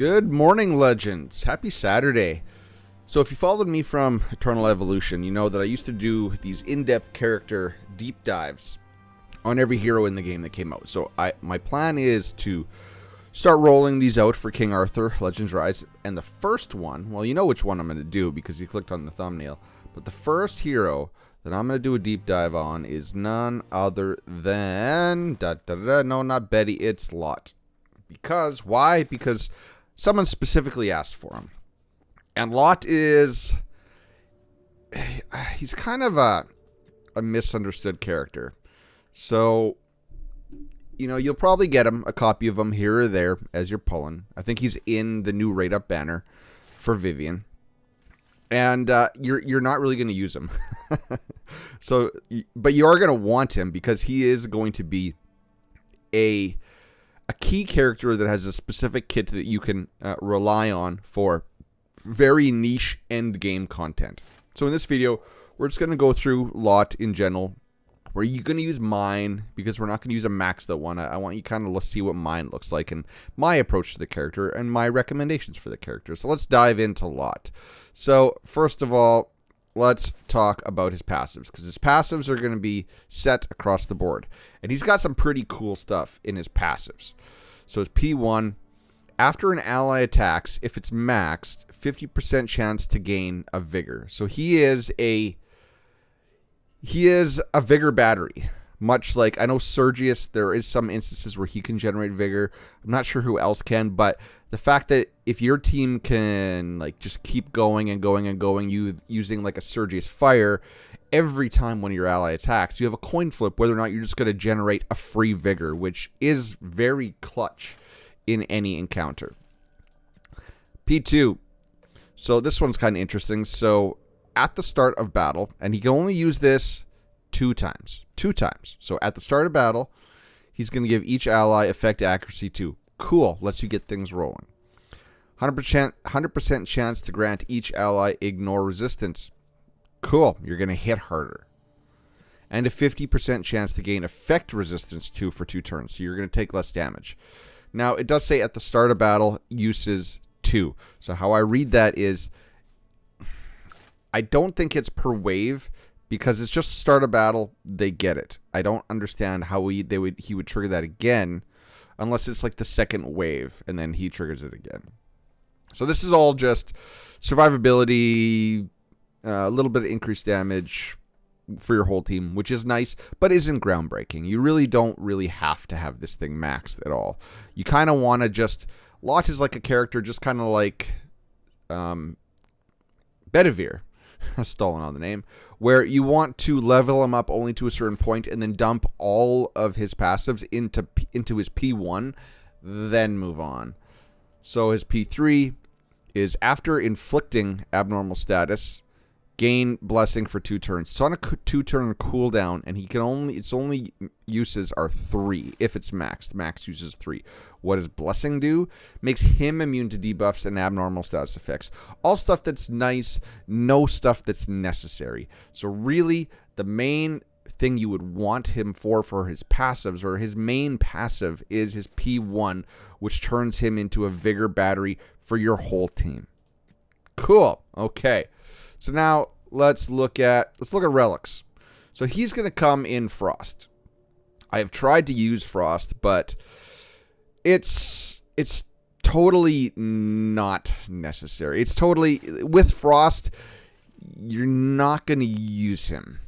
Good morning, legends. Happy Saturday. So if you followed me from Eternal Evolution, you know that I used to do these in-depth character deep dives on every hero in the game that came out. So my plan is to start rolling these out for King Arthur, Legends Rise. And the first one, well, you know which one I'm going to do because you clicked on the thumbnail. But the first hero that I'm going to do a deep dive on is none other than... no, not Betty, it's Lot. Because, why? Because someone specifically asked for him. And Lot is... he's kind of a misunderstood character. So, you know, you'll probably get him, a copy of him here or there as you're pulling. I think he's in the new rate-up banner for Vivian. And you're not really going to use him. So, but you are going to want him because he is going to be a key character that has a specific kit that you can rely on for very niche end game content. So in this video, we're just going to go through Lot in general. Where you're going to use mine because we're not going to use a maxed out one. I want you kind of see what mine looks like and my approach to the character and my recommendations for the character. So let's dive into Lot. So first of all, let's talk about his passives because his passives are going to be set across the board. And he's got some pretty cool stuff in his passives. So his P1, after an ally attacks, if it's maxed, 50% chance to gain a vigor. So he is a vigor battery, much like, I know Sergius, there is some instances where he can generate vigor. I'm not sure who else can, but the fact that if your team can like just keep going and going and going, you using like a Sergius fire, every time one of your ally attacks, you have a coin flip whether or not you're just going to generate a free vigor, which is very clutch in any encounter. P2. So this one's kind of interesting. So at the start of battle, and he can only use this two times. So at the start of battle, he's going to give each ally effect accuracy 2. Cool, lets you get things rolling. 100% chance to grant each ally ignore resistance. Cool, you're going to hit harder. And a 50% chance to gain effect resistance 2 for 2 turns, so you're going to take less damage. Now, it does say at the start of battle, uses 2. So how I read that is, I don't think it's per wave because it's just start a battle, they get it. I don't understand how he would trigger that again unless it's like the second wave and then he triggers it again. So this is all just survivability, a little bit of increased damage for your whole team, which is nice, but isn't groundbreaking. You really don't have to have this thing maxed at all. You kind of want to just... Lot is like a character just kind of like Bedivere. Stolen on the name, where you want to level him up only to a certain point and then dump all of his passives into his P1, then move on. So his P3 is after inflicting abnormal status, gain blessing for 2 turns. It's on a 2-turn cooldown, and its only uses are 3 if it's maxed. Max uses 3. What does blessing do? Makes him immune to debuffs and abnormal status effects. All stuff that's nice, no stuff that's necessary. So really, the main thing you would want him for his passives, or his main passive, is his P1, which turns him into a vigor battery for your whole team. Cool. Okay. So now let's look at relics. So he's going to come in Frost. I have tried to use Frost, but it's totally not necessary. It's totally, with Frost, you're not going to use him.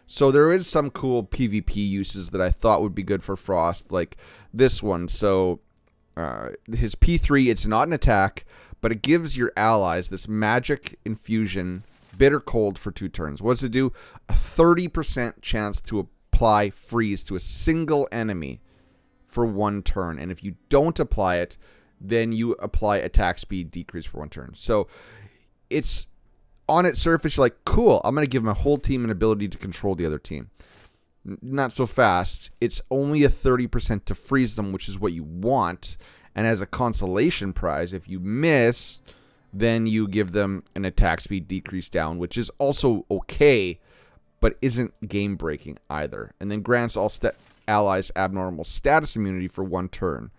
So there is some cool PvP uses that I thought would be good for Frost, like this one. So his P3, it's not an attack, but it gives your allies this magic infusion, bitter cold, for 2 turns. What does it do? A 30% chance to apply freeze to a single enemy for 1 turn. And if you don't apply it, then you apply attack speed decrease for 1 turn. So it's, on its surface, you're like, cool, I'm going to give my whole team an ability to control the other team. Not so fast. It's only a 30% to freeze them, which is what you want. And as a consolation prize, if you miss, then you give them an attack speed decrease down, which is also okay, but isn't game breaking either. And then grants all allies abnormal status immunity for 1 turn.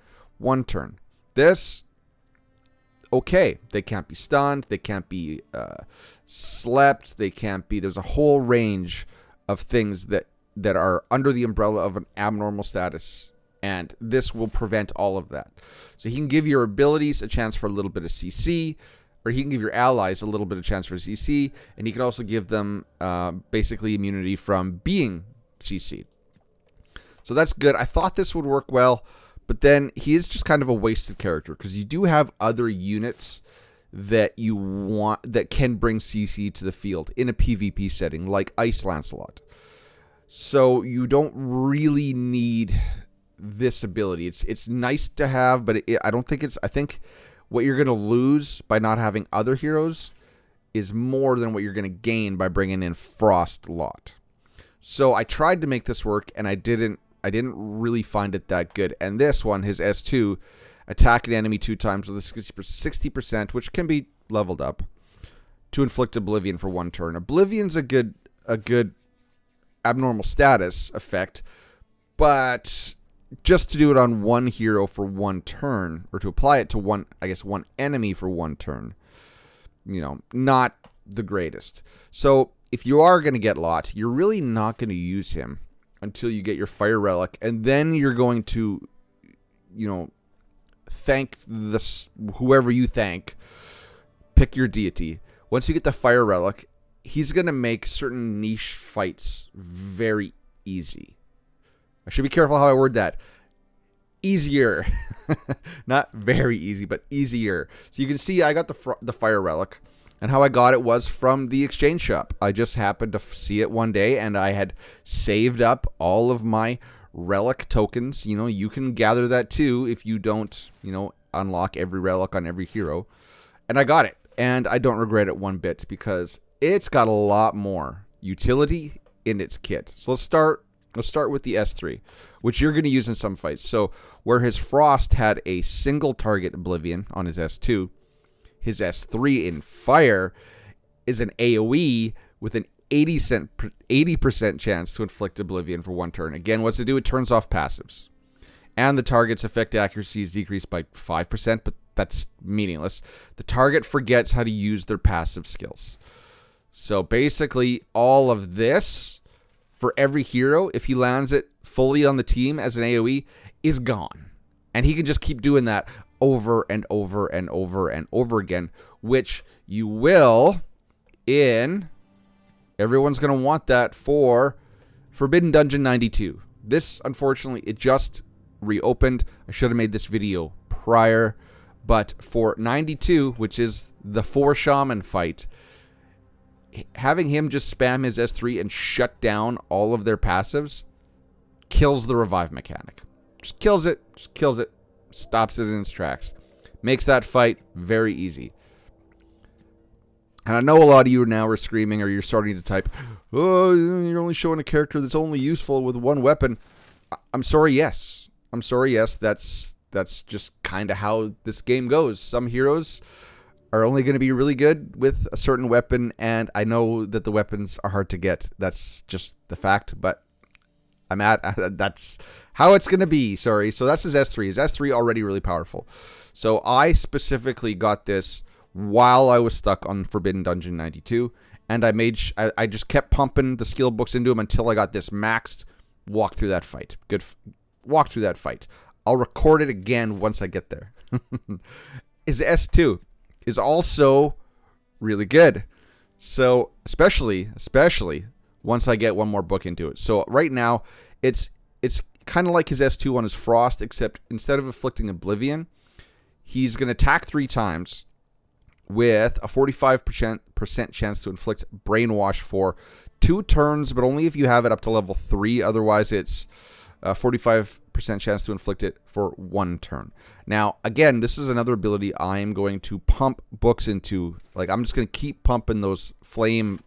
This okay. They can't be stunned. They can't be slept. They can't be... There's a whole range of things that are under the umbrella of an abnormal status, and this will prevent all of that. So he can give your abilities a chance for a little bit of CC, or he can give your allies a little bit of chance for CC, and he can also give them basically immunity from being CC'd. So that's good. I thought this would work well, but then he is just kind of a wasted character, because you do have other units that you want that can bring CC to the field in a PvP setting, like Ice Lancelot. So you don't really need this ability. It's nice to have, but I don't think it's... I think what you're going to lose by not having other heroes is more than what you're going to gain by bringing in Frost Lot. So I tried to make this work, and I didn't really find it that good. And this one, his S2, attack an enemy 2 times with a 60%, which can be leveled up, to inflict Oblivion for 1 turn. Oblivion's a good abnormal status effect, but just to do it on 1 hero for 1 turn, or to apply it to one enemy for 1 turn, not the greatest. So if you are going to get Lot, you're really not going to use him until you get your Fire Relic, and then you're going to, thank whoever you thank, pick your deity. Once you get the Fire Relic, he's going to make certain niche fights very easy. I should be careful how I word that. Easier. Not very easy, but easier. So you can see I got the Fire Relic, and how I got it was from the exchange shop. I just happened to see it one day, and I had saved up all of my relic tokens. You can gather that too if you don't, unlock every relic on every hero. And I got it, and I don't regret it one bit, because it's got a lot more utility in its kit. So let's start with the S3, which you're going to use in some fights. So where his Frost had a single target Oblivion on his S2, his S3 in Fire is an AoE with an 80% chance to inflict Oblivion for 1 turn. Again, what's it do? It turns off passives. And the target's effect accuracy is decreased by 5%, but that's meaningless. The target forgets how to use their passive skills. So basically, all of this, for every hero, if he lands it fully on the team as an AoE, is gone. And he can just keep doing that over and over and over and over again, which you will in... Everyone's going to want that for Forbidden Dungeon 92. This, unfortunately, it just reopened. I should have made this video prior. But for 92, which is the 4 Shaman fight, having him just spam his S3 and shut down all of their passives kills the revive mechanic. Just kills it. Stops it in its tracks. Makes that fight very easy. And I know a lot of you now are screaming, or you're starting to type, oh, you're only showing a character that's only useful with 1 weapon. I'm sorry, yes. That's just kind of how this game goes. Some heroes are only going to be really good with a certain weapon, and I know that the weapons are hard to get. That's just the fact, but that's how it's going to be. Sorry. So that's his S3. His S3 already really powerful. So I specifically got this while I was stuck on Forbidden Dungeon 92, and I just kept pumping the skill books into him until I got this maxed. Walk through that fight. Walk through that fight. I'll record it again once I get there. His S2 is also really good. So especially once I get one more book into it. So right now, it's kind of like his S2 on his Frost, except instead of inflicting Oblivion, he's going to attack 3 times with a 45% chance to inflict Brainwash for 2 turns, but only if you have it up to level 3. Otherwise, it's a 45% chance to inflict it for 1 turn. Now, again, this is another ability I am going to pump books into. Like, I'm just going to keep pumping those flame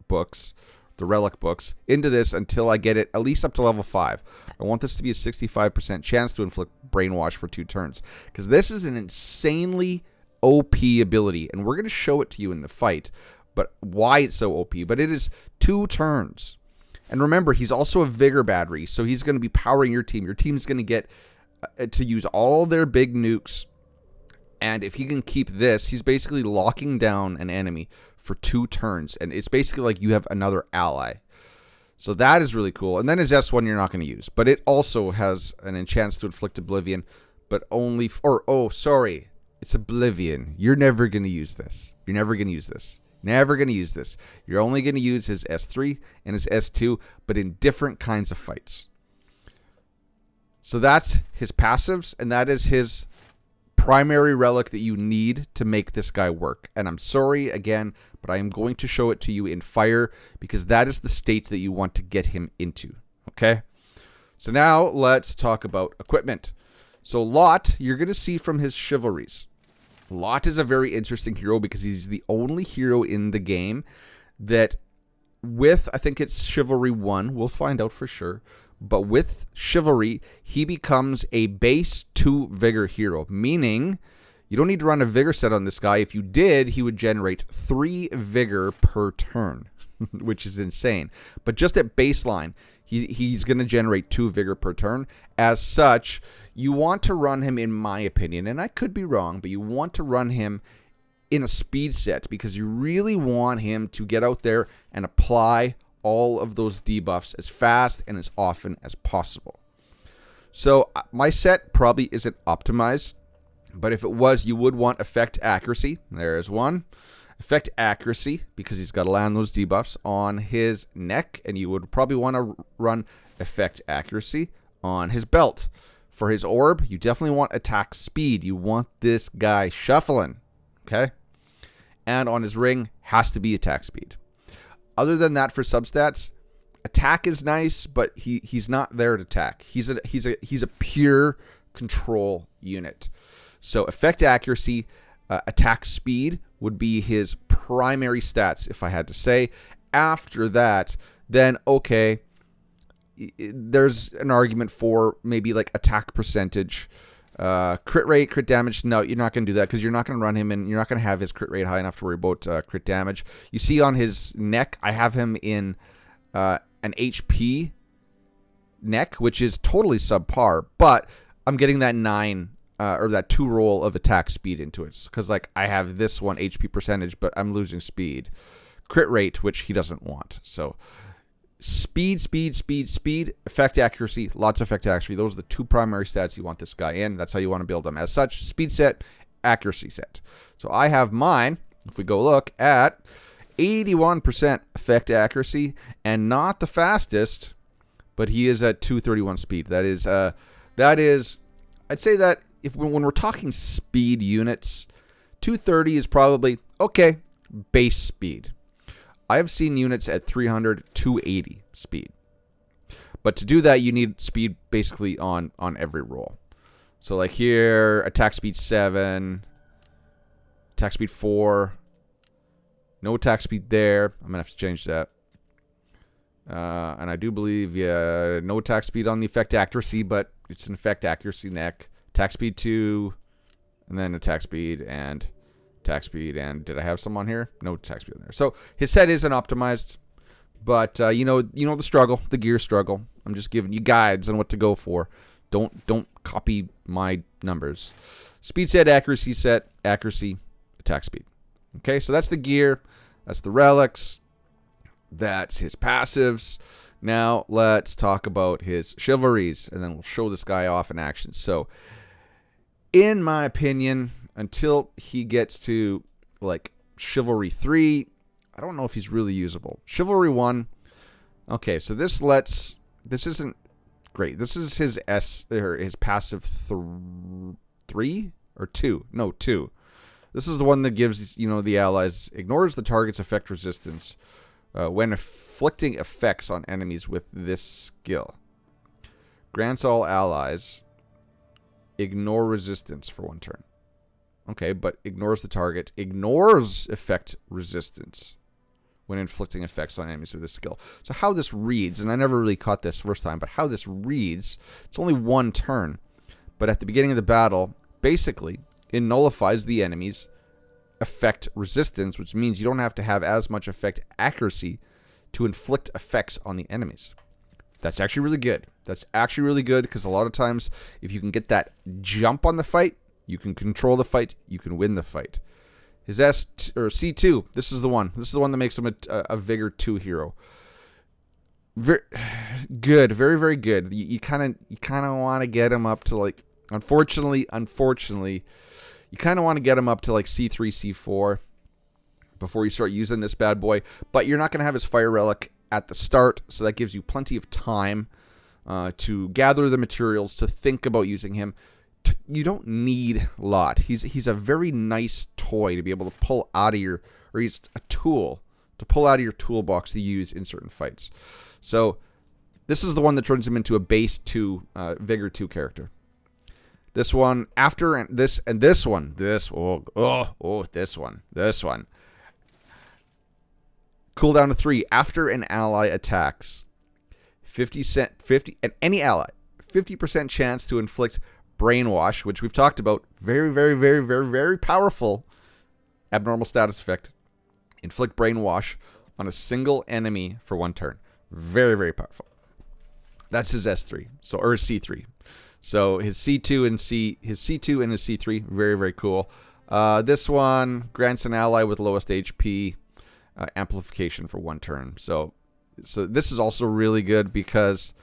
books, the relic books, into this until I get it at least up to level 5. I want this to be a 65% chance to inflict Brainwash for 2 turns, because this is an insanely OP ability, and we're going to show it to you in the fight, but why it's so OP. But it is 2 turns. And remember, he's also a Vigor Battery, so he's going to be powering your team. Your team's going to get to use all their big nukes And if he can keep this, he's basically locking down an enemy for 2 turns. And it's basically like you have another ally. So that is really cool. And then his S1 you're not going to use. But it also has an enchant to inflict Oblivion. But only... sorry. It's Oblivion. You're never going to use this. You're never going to use this. Never going to use this. You're only going to use his S3 and his S2, but in different kinds of fights. So that's his passives, and that is his primary relic that you need to make this guy work. And I'm sorry again, but I am going to show it to you in fire because that is the state that you want to get him into. Okay? So now let's talk about equipment. So Lot, you're going to see from his chivalries. Lot is a very interesting hero because he's the only hero in the game that with, I think it's Chivalry 1, we'll find out for sure, but with Chivalry, he becomes a base 2 Vigor hero, meaning you don't need to run a Vigor set on this guy. If you did, he would generate 3 Vigor per turn, which is insane. But just at baseline, he's going to generate 2 Vigor per turn. As such, you want to run him, in my opinion, and I could be wrong, but you want to run him in a speed set because you really want him to get out there and apply all of those debuffs as fast and as often as possible. So my set probably isn't optimized, but if it was, you would want effect accuracy. There's one. Effect accuracy, because he's got to land those debuffs on his neck, and you would probably want to run effect accuracy on his belt. For his orb, you definitely want attack speed. You want this guy shuffling, okay? And on his ring, has to be attack speed. Other than that, for substats, attack is nice, but he's not there to attack. He's a pure control unit. So effect accuracy, attack speed would be his primary stats, if I had to say. After that, then okay, there's an argument for maybe like attack percentage, crit rate, crit damage. No, you're not going to do that because you're not going to run him and you're not going to have his crit rate high enough to worry about crit damage. You see on his neck, I have him in an HP neck, which is totally subpar, but I'm getting that 9 or that 2 roll of attack speed into it because like I have this one HP percentage, but I'm losing speed. Crit rate, which he doesn't want. So speed, effect accuracy, lots of effect accuracy. Those are the 2 primary stats you want this guy in. That's how you want to build him. As such, speed set, accuracy set. So I have mine, if we go look, at 81% effect accuracy, and not the fastest, but he is at 231 speed. That is, I'd say that when we're talking speed units, 230 is probably, okay, base speed. I have seen units at 300, 280 speed. But to do that, you need speed basically on every roll. So like here, attack speed 7, attack speed 4, no attack speed there. I'm going to have to change that. And I do believe, yeah, no attack speed on the effect accuracy, but it's an effect accuracy neck. Attack speed 2, and then attack speed and attack speed. And did I have some on here? No attack speed on there. So his set isn't optimized, but you know the struggle, the gear struggle. I'm just giving you guides on what to go for. Don't copy my numbers. Speed set, accuracy, attack speed. Okay, so that's the gear. That's the relics. That's his passives. Now let's talk about his chivalries, and then we'll show this guy off in action. So, in my opinion, until he gets to like Chivalry 3, I don't know if he's really usable. Chivalry 1, okay, so this isn't great. This is his his passive 3 or 2. No, 2. This is the one that gives, the allies, ignores the target's effect resistance when inflicting effects on enemies with this skill. Grants all allies ignore resistance for 1 turn. Okay, but ignores the target, ignores effect resistance when inflicting effects on enemies with this skill. So how this reads, and I never really caught this first time, but how this reads, it's only 1 turn. But at the beginning of the battle, basically, it nullifies the enemy's effect resistance, which means you don't have to have as much effect accuracy to inflict effects on the enemies. That's actually really good. That's actually really good because a lot of times, if you can get that jump on the fight, You can control the fight. You can win the fight. His C2. This is the one. This is the one that makes him a Vigor 2 hero. Very good. Very, very good. You kind of want to get him up to like. Unfortunately, you kind of want to get him up to like C3, C4 before you start using this bad boy. But you're not going to have his Fire Relic at the start, so that gives you plenty of time to gather the materials, to think about using him. You don't need a lot. He's a very nice toy to be able to pull out of your, or he's a tool to pull out of your toolbox to use in certain fights. So this is the one that turns him into a base 2 Vigor 2 character. This one after this one. This one. Cooldown to 3 after an ally attacks. 50 and any ally 50% chance to inflict brainwash, which we've talked about. Very, very, very, very, very powerful abnormal status effect. Inflict brainwash on a single enemy for 1 turn. Very, very powerful. That's his S3. So, or his C3. So his C2 and his C2 and his C3, very, very cool. This one grants an ally with lowest HP amplification for 1 turn. So this is also really good because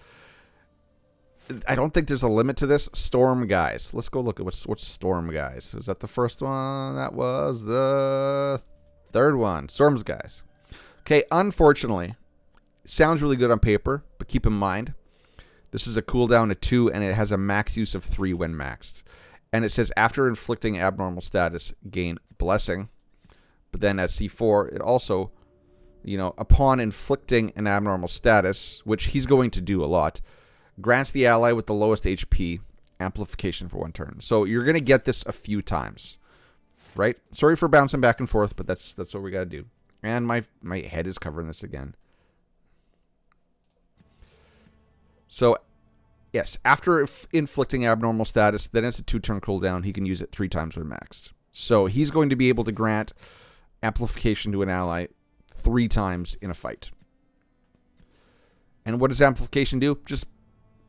I don't think there's a limit to this. Storm Guys. Let's go look at what's Storm Guys. Is that the first one? That was the third one. Storms Guys. Okay, unfortunately, sounds really good on paper, but keep in mind, this is a cooldown of 2, and it has a max use of 3 when maxed. And it says, after inflicting abnormal status, gain Blessing. But then at C4, it also, upon inflicting an abnormal status, which he's going to do a lot, grants the ally with the lowest HP amplification for 1 turn. So you're going to get this a few times, right? Sorry for bouncing back and forth, but that's what we got to do. And my head is covering this again. So, yes, after inflicting abnormal status, then it's a 2-turn cooldown. He can use it 3 times when maxed. So he's going to be able to grant amplification to an ally 3 times in a fight. And what does amplification do? Just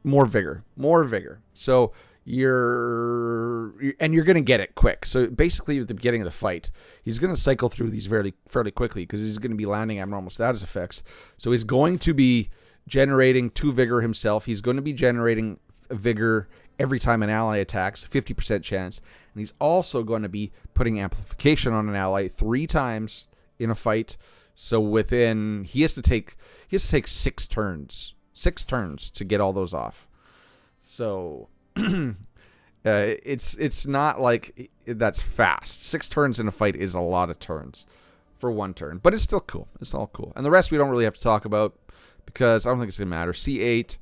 more vigor. More vigor. So you're going to get it quick. So basically at the beginning of the fight, he's going to cycle through these fairly quickly because he's going to be landing abnormal status effects. So he's going to be generating 2 vigor himself. He's going to be generating vigor every time an ally attacks, 50% chance. And he's also going to be putting amplification on an ally 3 times in a fight. So he has to take 6 turns. 6 turns to get all those off. So it's not like that's fast. 6 turns in a fight is a lot of turns for 1 turn. But it's still cool. It's all cool. And the rest we don't really have to talk about, because I don't think it's going to matter. C8,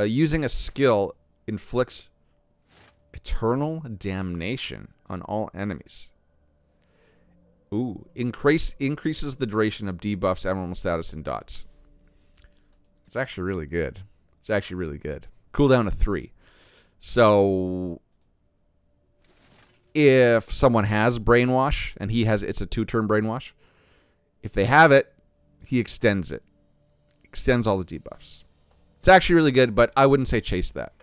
using a skill inflicts eternal damnation on all enemies. Ooh, increases the duration of debuffs, abnormal status, and dots. It's actually really good. Cooldown of 3. So if someone has brainwash and it's a 2-turn brainwash, if they have it, he extends it. Extends all the debuffs. It's actually really good, but I wouldn't say chase that.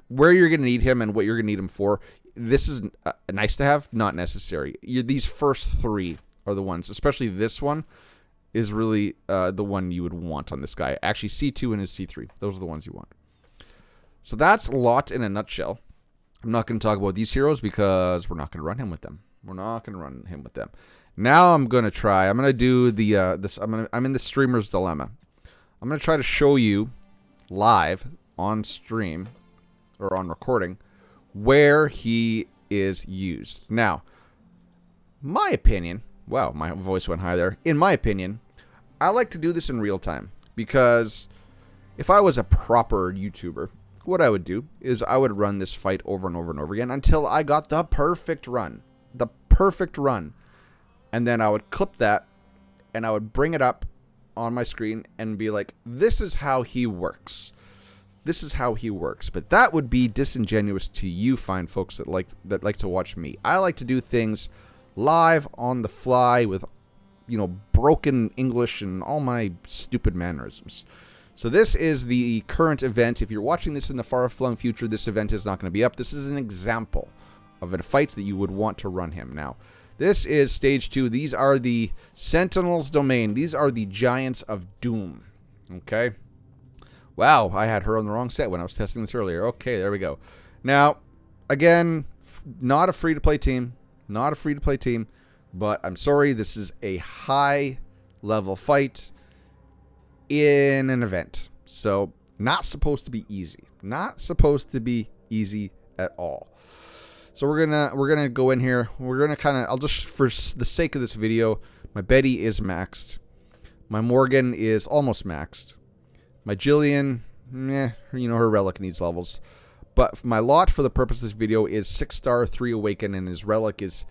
Where you're going to need him and what you're going to need him for, this is nice to have, not necessary. These first 3 are the ones, especially this one is really the one you would want on this guy. Actually, C2 and his C3. Those are the ones you want. So that's a lot in a nutshell. I'm not going to talk about these heroes because we're not going to run him with them. Now I'm going to do the I'm in the streamer's dilemma. I'm going to try to show you live on stream or on recording where he is used. Now, my opinion, wow, my voice went high there. In my opinion, I like to do this in real time because if I was a proper YouTuber, what I would do is I would run this fight over and over and over again until I got the perfect run. And then I would clip that and I would bring it up on my screen and be like, this is how he works. But that would be disingenuous to you fine folks that like to watch me. I like to do things live on the fly with, broken English and all my stupid mannerisms. So this is the current event. If you're watching this in the far-flung future, this event is not going to be up. This is an example of a fight that you would want to run him. Now, this is stage 2. These are the Sentinel's Domain. These are the Giants of Doom. Okay. Wow, I had her on the wrong set when I was testing this earlier. Okay, there we go. Now, again, not a free-to-play team. Not a free-to-play team. But I'm sorry, this is a high-level fight in an event. So, not supposed to be easy. Not supposed to be easy at all. So we're gonna go in here. We're gonna kind of, I'll just, for the sake of this video, my Betty is maxed. My Morgan is almost maxed. My Jillian, you know, her Relic needs levels. But my lot for the purpose of this video is 6-star, 3 awaken, and his Relic is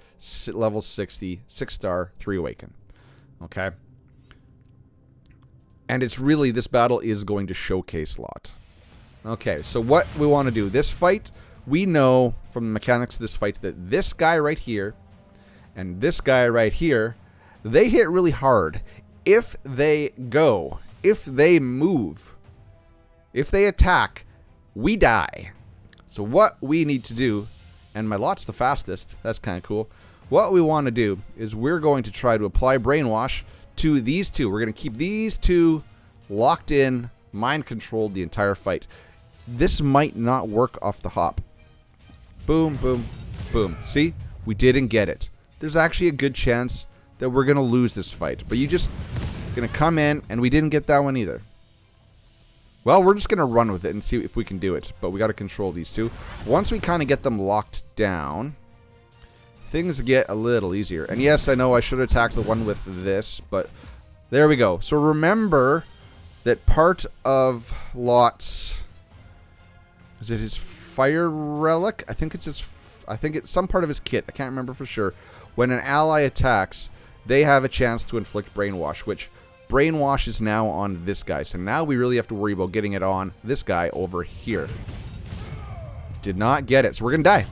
level 60, 6-star, 3 awaken. Okay? And it's really, this battle is going to showcase lot. Okay, so what we want to do, this fight, we know from the mechanics of this fight that this guy right here and this guy right here, they hit really hard. If they go, if they move, if they attack, we die. So what we need to do, and my lot's the fastest, that's kind of cool. What we want to do is we're going to try to apply Brainwash to these two. We're going to keep these two locked in, mind controlled the entire fight. This might not work off the hop. Boom, boom, boom. See? We didn't get it. There's actually a good chance that we're going to lose this fight. But you just going to come in, and we didn't get that one either. Well, we're just going to run with it and see if we can do it. But we got to control these two. Once we kind of get them locked down, things get a little easier. And yes, I know I should attack the one with this, but there we go. So remember that part of Lot's... Is it his fire relic? I think it's his... I think it's some part of his kit. I can't remember for sure. When an ally attacks, they have a chance to inflict Brainwash, which Brainwash is now on this guy. So now we really have to worry about getting it on this guy over here. Did not get it. So we're going to die.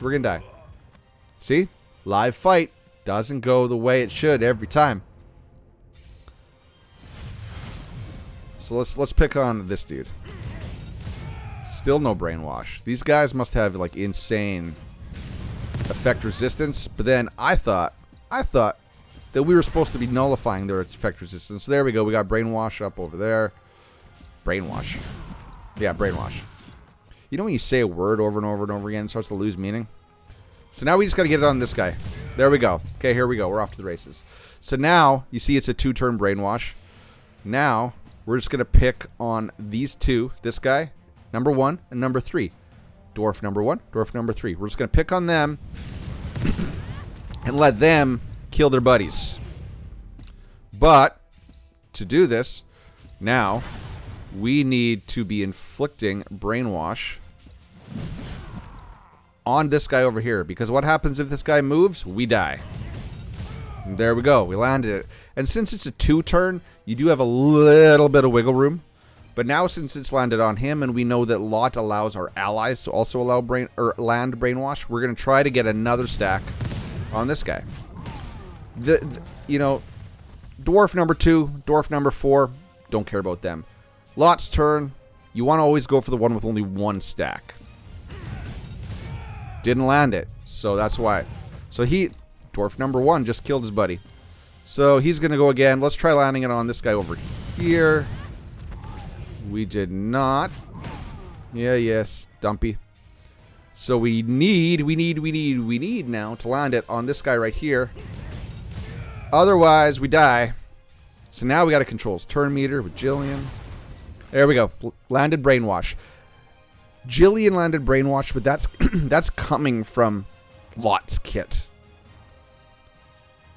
We're going to die. See? Live fight. Doesn't go the way it should every time. So let's pick on this dude. Still no Brainwash. These guys must have like insane effect resistance. But then I thought that we were supposed to be nullifying their effect resistance. So there we go. We got Brainwash up over there. Brainwash. Yeah, Brainwash. You know when you say a word over and over and over again, it starts to lose meaning? So now we just got to get it on this guy. There we go. Okay, here we go. We're off to the races. So now, you see it's a 2-turn Brainwash. Now, we're just going to pick on these two. This guy, number 1 and number 3. Dwarf number 1, dwarf number 3. We're just going to pick on them and let them kill their buddies. But, to do this, now, we need to be inflicting Brainwash on this guy over here. Because what happens if this guy moves? We die. And there we go. We landed it. And since it's a 2-turn, you do have a little bit of wiggle room. But now since it's landed on him, and we know that Lot allows our allies to also allow land Brainwash, we're going to try to get another stack on this guy. You know, dwarf number 2, dwarf number 4, don't care about them. Lot's turn, you want to always go for the one with only 1 stack. Didn't land it, so that's why. So dwarf number 1 just killed his buddy. So he's going to go again. Let's try landing it on this guy over here. We did not. Yeah, yes, Dumpy. So we need now to land it on this guy right here. Otherwise, we die. So now we got to control his turn meter with Jillian. There we go. Landed Brainwash. Jillian landed Brainwash, but that's that's coming from Lot's kit.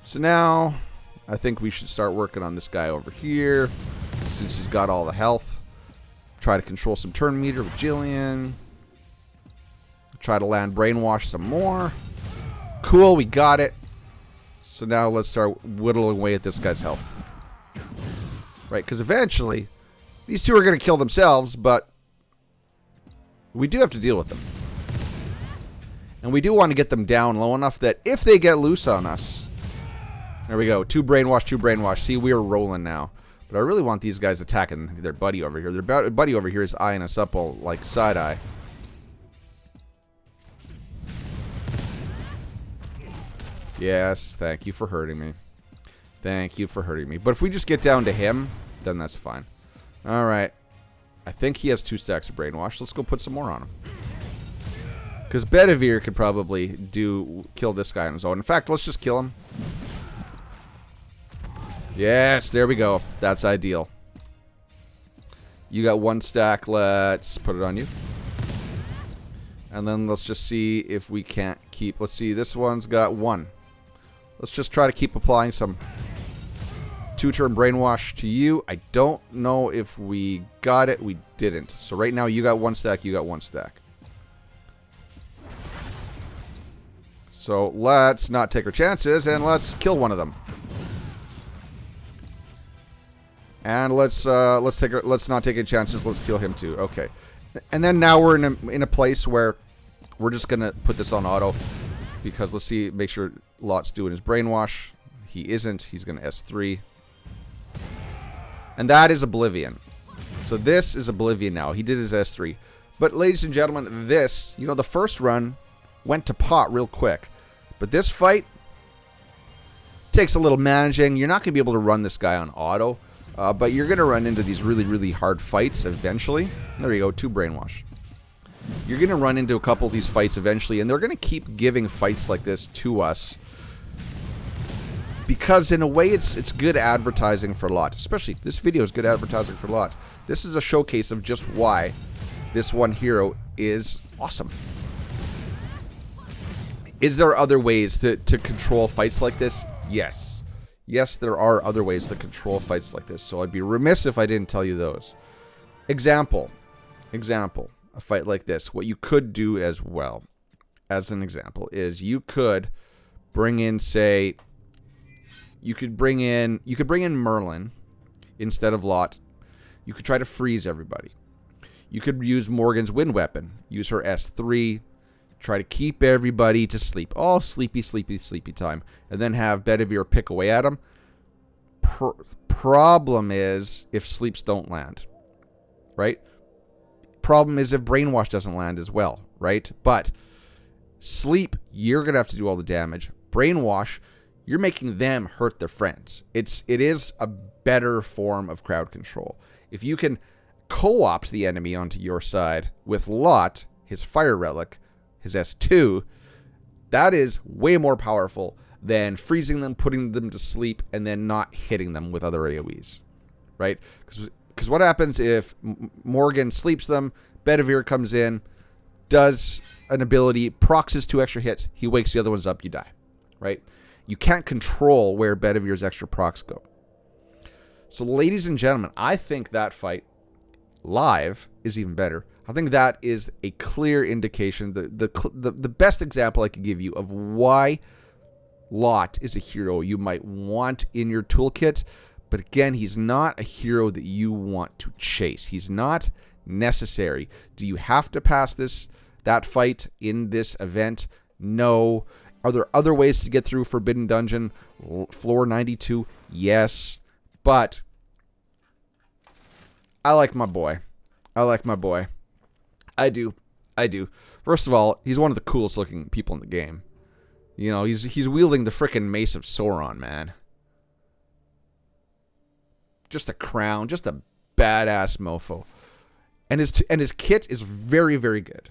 So now, I think we should start working on this guy over here, since he's got all the health. Try to control some turn meter with Jillian. Try to land Brainwash some more. Cool, we got it. So now let's start whittling away at this guy's health. Right, because eventually, these two are going to kill themselves, but we do have to deal with them. And we do want to get them down low enough that if they get loose on us... There we go. 2 Brainwash, 2 Brainwash. See, we are rolling now. But I really want these guys attacking their buddy over here. Their buddy over here is eyeing us up all like side-eye. Yes, thank you for hurting me. Thank you for hurting me. But if we just get down to him, then that's fine. Alright. I think he has 2 stacks of Brainwash. Let's go put some more on him. Because Bedivere could probably kill this guy on his own. In fact, let's just kill him. Yes, there we go. That's ideal. You got 1 stack. Let's put it on you. And then let's just see if we can't keep... Let's see, this one's got 1. Let's just try to keep applying some 2-turn Brainwash to you. I don't know if we got it. We didn't. So right now, you got 1 stack. You got 1 stack. So let's not take our chances, and let's kill one of them. And let's not take any chances. Let's kill him too. Okay. And then now we're in a place where we're just gonna put this on auto, because let's see, make sure Lot's doing his Brainwash. He isn't. He's gonna S3. And that is Oblivion. So this is Oblivion now. He did his S3. But ladies and gentlemen, this, you know, the first run went to pot real quick. But this fight takes a little managing. You're not going to be able to run this guy on auto. But you're going to run into these really, really hard fights eventually. There you go, 2 Brainwash. You're going to run into a couple of these fights eventually. And they're going to keep giving fights like this to us. Because in a way, it's good advertising for Lot. Especially, this video is good advertising for Lot. This is a showcase of just why this one hero is awesome. Is there other ways to control fights like this? Yes. Yes, there are other ways to control fights like this. So I'd be remiss if I didn't tell you those. Example. A fight like this. What you could do as well, as an example, is you could bring in, say... You could bring in Merlin instead of Lot. You could try to freeze everybody. You could use Morgan's wind weapon. Use her S3. Try to keep everybody to sleep. Oh, sleepy, sleepy, sleepy time. And then have Bedivere pick away at him. Problem is if sleeps don't land. Right? Problem is if Brainwash doesn't land as well. Right? But sleep, you're going to have to do all the damage. Brainwash, you're making them hurt their friends. It is a better form of crowd control. If you can co-opt the enemy onto your side with Lot, his Fire Relic, his S2, that is way more powerful than freezing them, putting them to sleep, and then not hitting them with other AoEs. Right? Because what happens if Morgan sleeps them, Bedivere comes in, does an ability, procs his 2 extra hits, he wakes the other ones up, you die. Right? You can't control where Bedivere's extra procs go. So, ladies and gentlemen, I think that fight live is even better. I think that is a clear indication, the best example I could give you of why Lot is a hero you might want in your toolkit. But again, he's not a hero that you want to chase. He's not necessary. Do you have to pass that fight in this event? No. Are there other ways to get through Forbidden Dungeon? Floor 92? Yes. But I like my boy. I do. First of all, he's one of the coolest looking people in the game. You know, he's wielding the frickin' Mace of Sauron, man. Just a crown, just a badass mofo. And his kit is very, very good.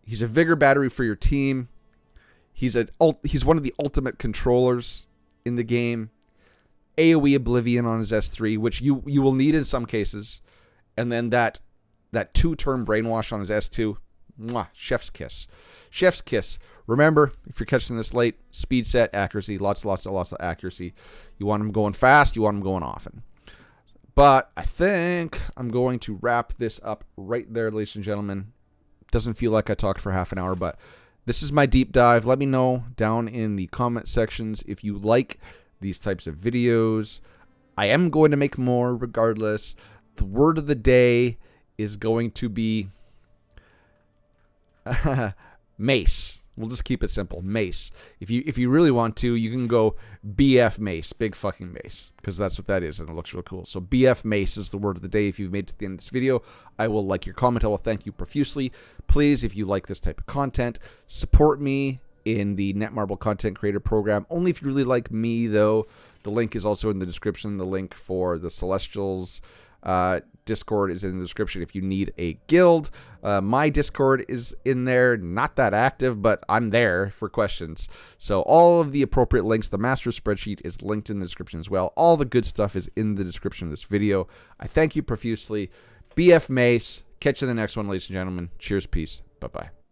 He's a vigor battery for your team. He's one of the ultimate controllers in the game. AoE Oblivion on his S3, which you will need in some cases. And then that 2-turn Brainwash on his S2. Mwah, chef's kiss. Chef's kiss. Remember, if you're catching this late, speed set, accuracy, lots of accuracy. You want him going fast, you want him going often. But I think I'm going to wrap this up right there, ladies and gentlemen. Doesn't feel like I talked for half an hour, but this is my deep dive. Let me know down in the comment sections if you like these types of videos. I am going to make more regardless. The word of the day is going to be mace. We'll just keep it simple. Mace. If you really want to, you can go BF Mace. Big fucking mace. Because that's what that is, and it looks real cool. So BF Mace is the word of the day. If you've made it to the end of this video, I will like your comment. I will thank you profusely. Please, if you like this type of content, support me in the Netmarble Content Creator Program. Only if you really like me, though. The link is also in the description. The link for the Celestials Discord is in the description if you need a guild. My Discord is in there. Not that active, but I'm there for questions. So all of the appropriate links, the master spreadsheet is linked in the description as well. All the good stuff is in the description of this video. I thank you profusely. BF Mace. Catch you in the next one, ladies and gentlemen. Cheers, peace. Bye-bye.